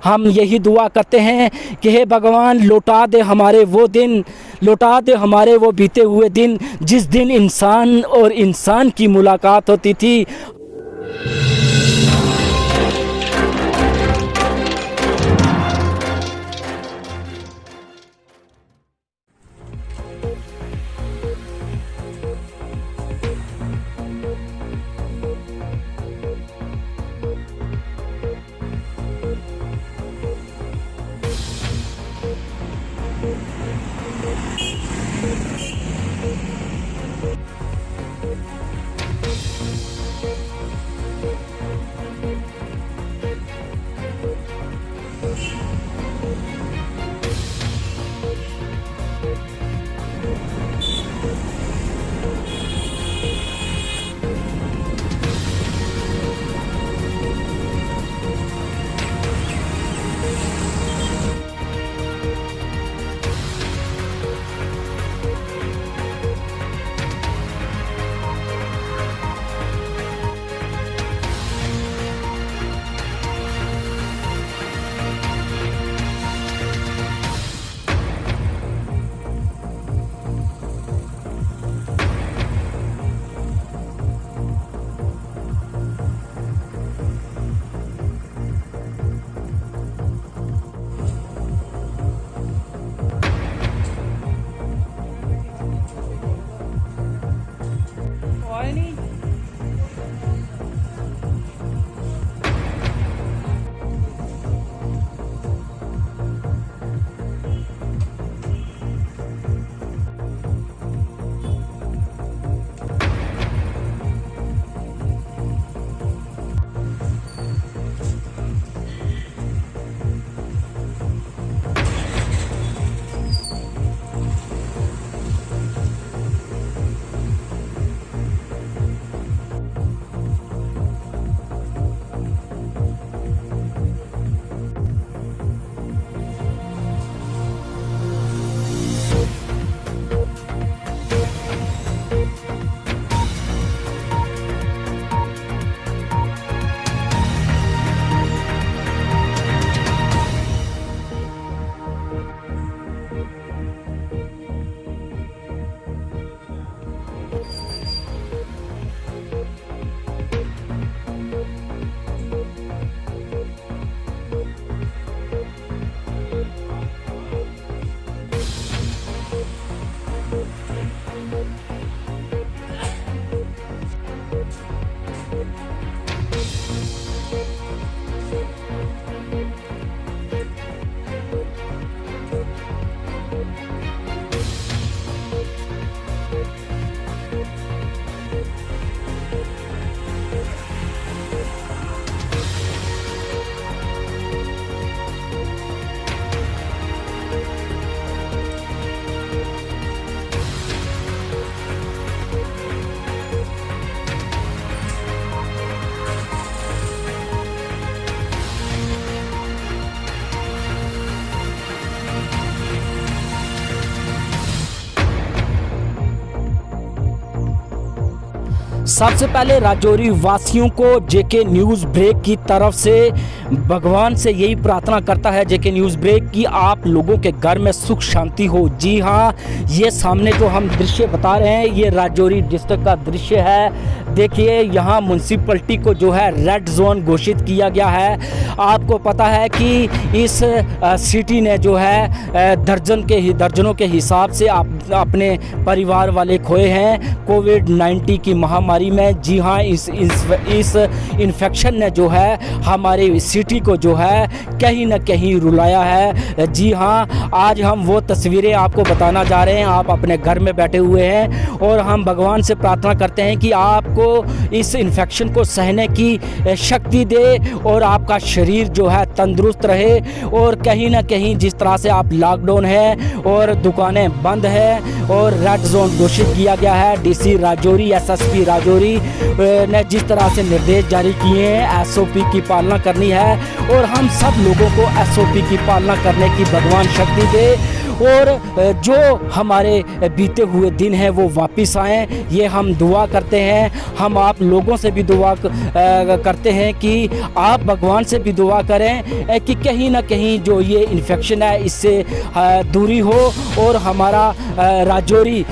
हम यही दुआ करते हैं कि हे भगवान लौटा दे हमारे वो दिन, लौटा दे हमारे वो बीते हुए दिन जिस दिन इंसान और इंसान की मुलाकात होती थी। सबसे पहले राजौरी वासियों को जेके न्यूज़ ब्रेक की तरफ से भगवान से यही प्रार्थना करता है जेके न्यूज़ ब्रेक की आप लोगों के घर में सुख शांति हो। जी हाँ, ये सामने जो हम दृश्य बता रहे हैं ये राजौरी डिस्ट्रिक्ट का दृश्य है। देखिए यहाँ म्यूनसिपलिटी को जो है रेड जोन घोषित किया गया है। आपको पता है कि इस सिटी ने जो है दर्जनों के हिसाब से अपने परिवार वाले खोए हैं कोविड-19 की महामारी में। जी हाँ, इस इन्फेक्शन ने जो है हमारे सिटी को जो है कहीं ना कहीं रुलाया है। जी हाँ, आज हम वो तस्वीरें आपको बताना जा रहे हैं। आप अपने घर में बैठे हुए हैं और हम भगवान से प्रार्थना करते हैं कि आपको इस इन्फेक्शन को सहने की शक्ति दे और आपका शरीर जो है तंदुरुस्त रहे। और कहीं ना कहीं जिस तरह से आप लॉकडाउन है और दुकानें बंद है और रेड जोन घोषित किया गया है, डीसी राजौरी एसएसपी राजौरी ने जिस तरह से निर्देश जारी किए हैं एसओपी की पालना करनी है और हम सब लोगों को एसओपी की पालना करने की भगवान शक्ति दे। और जो हमारे बीते हुए दिन हैं वो वापस आएँ, ये हम दुआ करते हैं। हम आप लोगों से भी दुआ करते हैं कि आप भगवान से भी दुआ करें कि कहीं ना कहीं जो ये इन्फेक्शन है इससे दूरी हो और हमारा राजौरी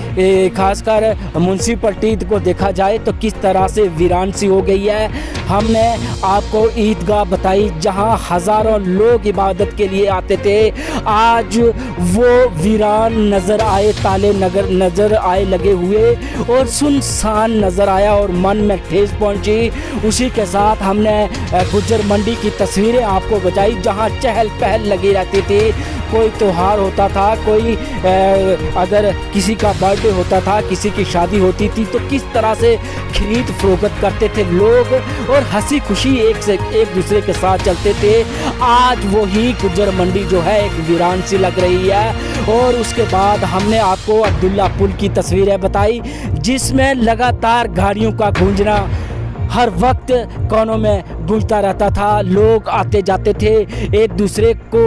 खासकर म्यूनसिपलिटी को देखा जाए तो किस तरह से वीरान सी हो गई है। हमने आपको ईदगाह बताई जहां हज़ारों लोग इबादत के लिए आते थे, आज वो वीरान नज़र आए, ताले नज़र आए लगे हुए और सुनसान नज़र आया और मन में ठेस पहुंची। उसी के साथ हमने गुज्जर मंडी की तस्वीरें आपको बताई जहां चहल पहल लगी रहती थी। कोई त्यौहार होता था, कोई अगर किसी का बर्थडे होता था, किसी की शादी होती थी तो किस तरह से खरीद फरोख्त करते थे लोग और हंसी खुशी एक दूसरे के साथ चलते थे। आज वही गुज्जर मंडी जो है एक वीरान सी लग रही है। और उसके बाद हमने आपको अब्दुल्ला पुल की तस्वीरें बताई जिसमें लगातार गाड़ियों का गूंजना हर वक्त कोनों में गूंजता रहता था। लोग आते जाते थे, एक दूसरे को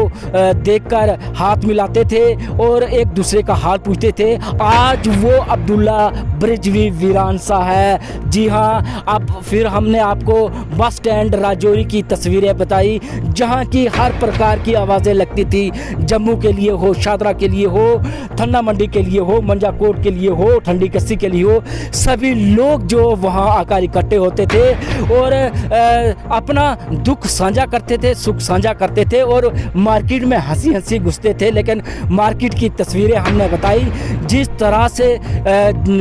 देखकर हाथ मिलाते थे और एक दूसरे का हाल पूछते थे। आज वो अब्दुल्ला ब्रिज भी वीरान सा है। जी हाँ, अब फिर हमने आपको बस स्टैंड राजौरी की तस्वीरें बताई जहाँ की हर प्रकार की आवाज़ें लगती थी। जम्मू के लिए हो, शादरा के लिए हो, थन्ना मंडी के लिए हो, मंजाकोट के लिए हो, ठंडी कस्सी के लिए हो, सभी लोग जो वहाँ आकर इकट्ठे होते थे और अपना दुख साझा करते थे, सुख साझा करते थे और मार्केट में हंसी हंसी घुसते थे। लेकिन मार्केट की तस्वीरें हमने बताई जिस तरह से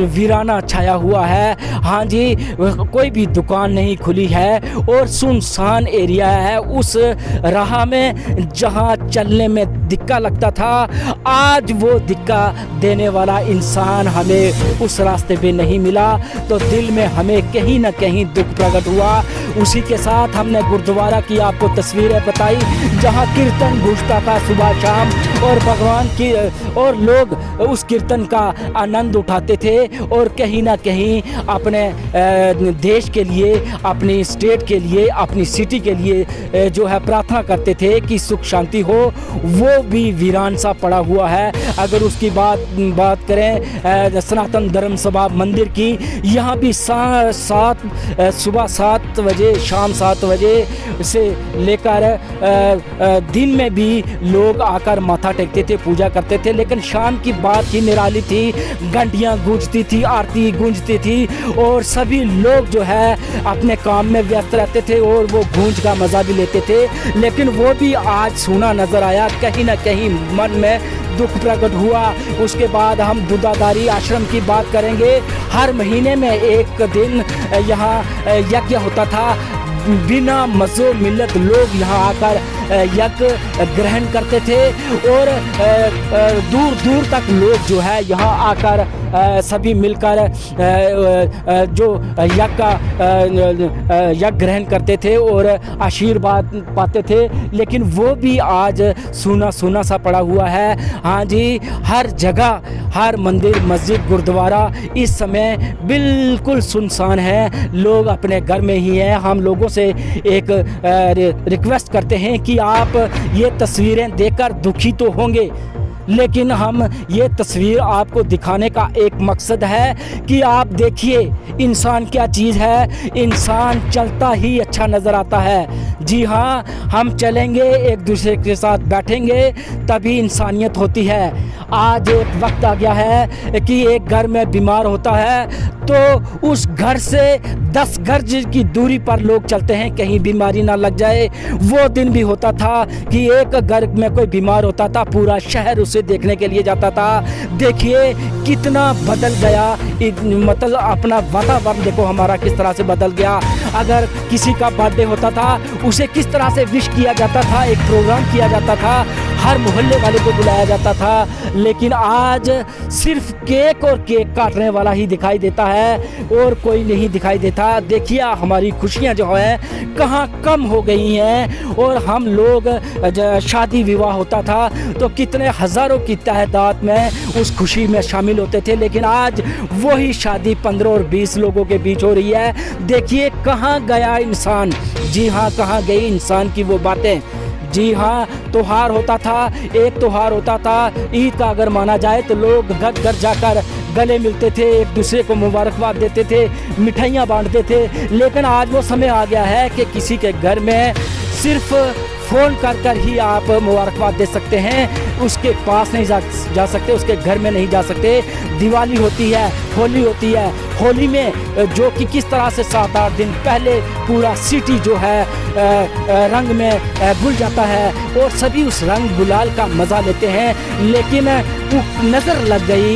वीराना छाया हुआ है। हाँ जी, कोई भी दुकान नहीं खुली है और सुनसान एरिया है। उस राह में जहाँ चलने में दिक्कत लगता था, आज वो दिक्कत देने वाला इंसान हमें उस रास्ते पे नहीं मिला तो दिल में हमें कहीं ना कहीं दुख प्रकट हुआ। उसी के साथ हमने गुरुद्वारा की आपको तस्वीरें बताई जहां कीर्तन गूंजता था सुबह शाम और भगवान की और लोग उस कीर्तन का आनंद उठाते थे और कहीं ना कहीं अपने देश के लिए, अपनी स्टेट के लिए, अपनी सिटी के लिए जो है प्रार्थना करते थे कि सुख शांति हो। वो भी वीरान सा पड़ा हुआ है। अगर उसकी बात करें सनातन धर्म सभा मंदिर की, यहाँ भी सुबह 7 बजे, शाम 7 बजे से लेकर दिन में भी लोग आकर माथा टेकते थे, पूजा करते थे। लेकिन शाम की बात ही निराली थी, घंटियाँ गूंजती थी, आरती गूंजती थी और सभी लोग जो है अपने काम में व्यस्त रहते थे और वो गूंज का मज़ा भी लेते थे। लेकिन वो भी आज सूना नज़र आया, कहीं ना कहीं मन में दुख प्रकट हुआ। उसके बाद हम दुदाधारी आश्रम की बात करेंगे। हर महीने में एक दिन यहाँ यज्ञ होता था, बिना मज़ो मिल्लत लोग यहाँ आकर यज्ञ ग्रहण करते थे और दूर दूर तक लोग जो है यहाँ आकर सभी मिलकर जो यज्ञ ग्रहण करते थे और आशीर्वाद पाते थे। लेकिन वो भी आज सूना सूना सा पड़ा हुआ है। हाँ जी, हर जगह, हर मंदिर, मस्जिद, गुरुद्वारा इस समय बिल्कुल सुनसान है। लोग अपने घर में ही हैं। हम लोगों से एक रिक्वेस्ट करते हैं कि आप ये तस्वीरें देखकर दुखी तो होंगे, लेकिन हम ये तस्वीर आपको दिखाने का एक मकसद है कि आप देखिए इंसान क्या चीज़ है। इंसान चलता ही अच्छा नज़र आता है। जी हाँ, हम चलेंगे, एक दूसरे के साथ बैठेंगे, तभी इंसानियत होती है। आज एक वक्त आ गया है कि एक घर में बीमार होता है तो उस घर से 10 गज की दूरी पर लोग चलते हैं कहीं बीमारी ना लग जाए। वो दिन भी होता था कि एक घर में कोई बीमार होता था, पूरा शहर उसे देखने के लिए जाता था। देखिए कितना बदल गया, मतलब अपना वातावरण देखो हमारा किस तरह से बदल गया। अगर किसी का बर्थडे होता था उसे किस तरह से विश किया जाता था, एक प्रोग्राम किया जाता था, हर मोहल्ले वाले को बुलाया जाता था। लेकिन आज सिर्फ केक और केक काटने वाला ही दिखाई देता है और कोई नहीं दिखाई देता। देखिए हमारी खुशियां जो हैं कहाँ कम हो गई हैं। और हम लोग शादी विवाह होता था तो कितने हज़ारों की तादाद में उस खुशी में शामिल होते थे, लेकिन आज वही शादी 15 और 20 लोगों के बीच हो रही है। देखिए कहाँ गया इंसान। जी हाँ, कहाँ गई इंसान की वो बातें। जी हाँ, त्योहार होता था, एक त्योहार होता था ईद का अगर माना जाए तो लोग घर घर जाकर गले मिलते थे, एक दूसरे को मुबारकबाद देते थे, मिठाइयाँ बांटते थे। लेकिन आज वो समय आ गया है कि किसी के घर में सिर्फ फ़ोन कर ही आप मुबारकबाद दे सकते हैं, उसके पास नहीं जा सकते, उसके घर में नहीं जा सकते। दिवाली होती है, होली होती है, होली में जो कि किस तरह से 7-8 दिन पहले पूरा सिटी जो है रंग में घुल जाता है और सभी उस रंग गुलाल का मज़ा लेते हैं। लेकिन नज़र लग गई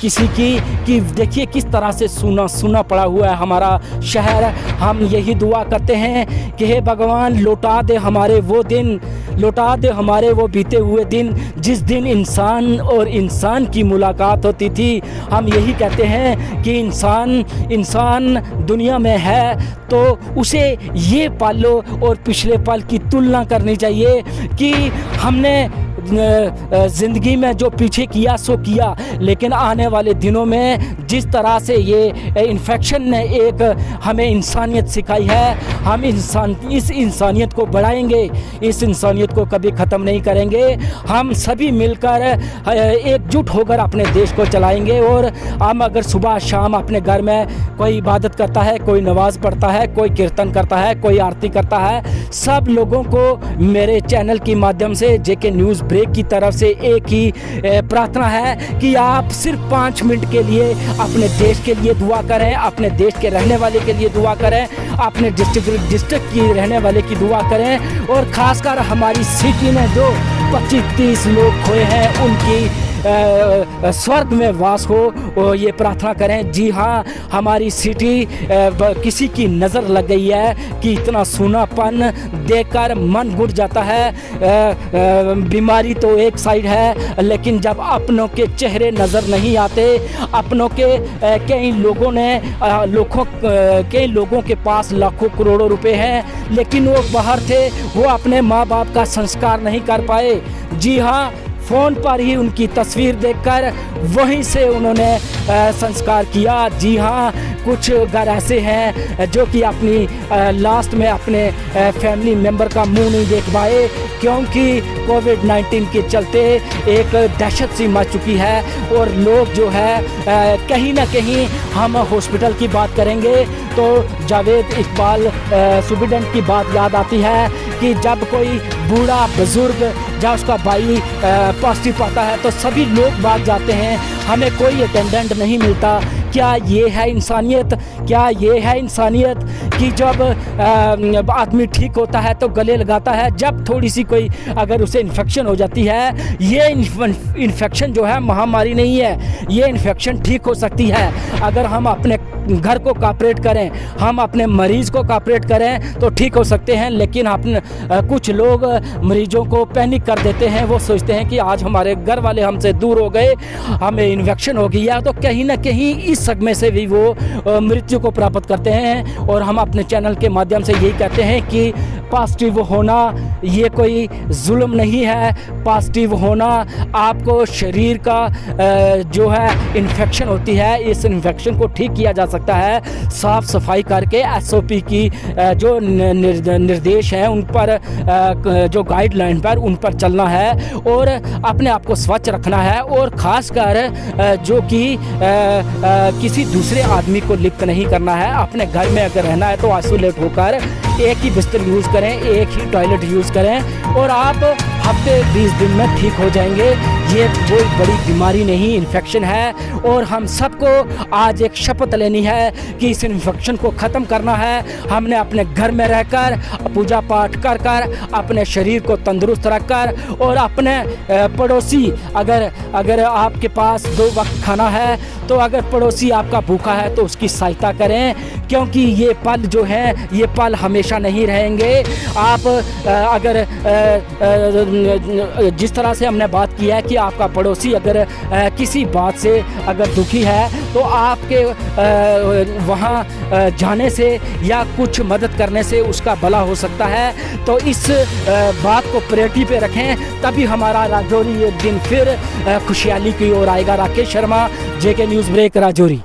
किसी की कि देखिए किस तरह से सूना पड़ा हुआ है हमारा शहर। हम यही दुआ करते हैं कि हे भगवान लौटा दे हमारे वो दिन, लौटा दे हमारे वो बीते हुए दिन जिस दिन इंसान और इंसान की मुलाकात होती थी। हम यही कहते हैं कि इंसान दुनिया में है तो उसे ये पल और पिछले पल की तुलना करनी चाहिए कि हमने ज़िंदगी में जो पीछे किया सो किया, लेकिन आने वाले दिनों में जिस तरह से ये इन्फेक्शन ने एक हमें इंसानियत सिखाई है, हम इस इंसानियत को बढ़ाएंगे, इस इंसानियत को कभी ख़त्म नहीं करेंगे। हम सभी मिलकर एकजुट होकर अपने देश को चलाएंगे। और हम अगर सुबह शाम अपने घर में कोई इबादत करता है, कोई नमाज़ पढ़ता है, कोई कीर्तन करता है, कोई आरती करता है, सब लोगों को मेरे चैनल के माध्यम से जेके न्यूज़ ब्रेक की तरफ से एक ही प्रार्थना है कि आप सिर्फ 5 मिनट के लिए अपने देश के लिए दुआ करें, अपने देश के रहने वाले के लिए दुआ करें, अपने डिस्ट्रिक्ट की रहने वाले की दुआ करें। और ख़ासकर हमारी सिटी में जो 25-30 लोग खोए हैं उनकी स्वर्ग में वास हो, ये प्रार्थना करें। जी हाँ, हमारी सिटी किसी की नज़र लग गई है कि इतना सूनापन देखकर मन घुट जाता है। बीमारी तो एक साइड है, लेकिन जब अपनों के चेहरे नज़र नहीं आते, अपनों के कई लोगों के पास लाखों करोड़ों रुपए हैं लेकिन वो बाहर थे, वो अपने माँ बाप का संस्कार नहीं कर पाए। जी हाँ, फ़ोन पर ही उनकी तस्वीर देखकर वहीं से उन्होंने संस्कार किया। जी हाँ, कुछ घर ऐसे हैं जो कि अपनी लास्ट में अपने फैमिली मेंबर का मुंह नहीं देख पाए क्योंकि कोविड-19 के चलते एक दहशत सी मच चुकी है। और लोग जो है कहीं ना कहीं हम हॉस्पिटल की बात करेंगे तो जावेद इकबाल सुप्रीडेंट की बात याद आती है कि जब कोई बूढ़ा बुजुर्ग जहाँ उसका भाई पॉजिटिव पाता है तो सभी लोग भाग जाते हैं, हमें कोई अटेंडेंट नहीं मिलता। क्या ये है इंसानियत? क्या ये है इंसानियत कि जब आदमी ठीक होता है तो गले लगाता है, जब थोड़ी सी कोई अगर उसे इन्फेक्शन हो जाती है, ये इन्फेक्शन जो है महामारी नहीं है, ये इन्फेक्शन ठीक हो सकती है अगर हम अपने घर को कॉपरेट करें, हम अपने मरीज़ को कॉपरेट करें तो ठीक हो सकते हैं। लेकिन अपने कुछ लोग मरीजों को पैनिक कर देते हैं, वो सोचते हैं कि आज हमारे घर वाले हमसे दूर हो गए, हमें इन्फेक्शन हो गया, तो कहीं ना कहीं इस सदमे से भी वो मृत्यु को प्राप्त करते हैं। और हम अपने चैनल के माध्यम से यही कहते हैं कि पॉजिटिव होना ये कोई जुल्म नहीं है। पॉजिटिव होना आपको शरीर का जो है इन्फेक्शन होती है, इस इन्फेक्शन को ठीक किया जा सकता है साफ़ सफाई करके। SOP की जो निर्देश हैं उन पर, जो गाइडलाइन पर उन पर चलना है और अपने आप को स्वच्छ रखना है। और ख़ासकर जो कि किसी दूसरे आदमी को लिप्त नहीं करना है। अपने घर में अगर रहना है तो आइसोलेट होकर एक ही बिस्तर यूज़ करें, एक ही टॉयलेट यूज़ करें और आप हफ्ते 20 दिन में ठीक हो जाएंगे। ये कोई बड़ी बीमारी नहीं, इन्फेक्शन है। और हम सबको आज एक शपथ लेनी है कि इस इन्फेक्शन को ख़त्म करना है। हमने अपने घर में रहकर पूजा पाठ कर कर अपने शरीर को तंदुरुस्त रखकर और अपने पड़ोसी, अगर आपके पास 2 वक्त खाना है तो अगर पड़ोसी आपका भूखा है तो उसकी सहायता करें, क्योंकि ये पल जो हैं ये पल हमेशा नहीं रहेंगे। आप अगर जिस तरह से हमने बात की है कि आपका पड़ोसी अगर किसी बात से अगर दुखी है तो आपके वहाँ जाने से या कुछ मदद करने से उसका भला हो सकता है। तो इस बात को प्रायोरिटी पे रखें, तभी हमारा राजौरी एक दिन फिर खुशहाली की ओर आएगा। राकेश शर्मा, जेके न्यूज़ ब्रेक, राजौरी।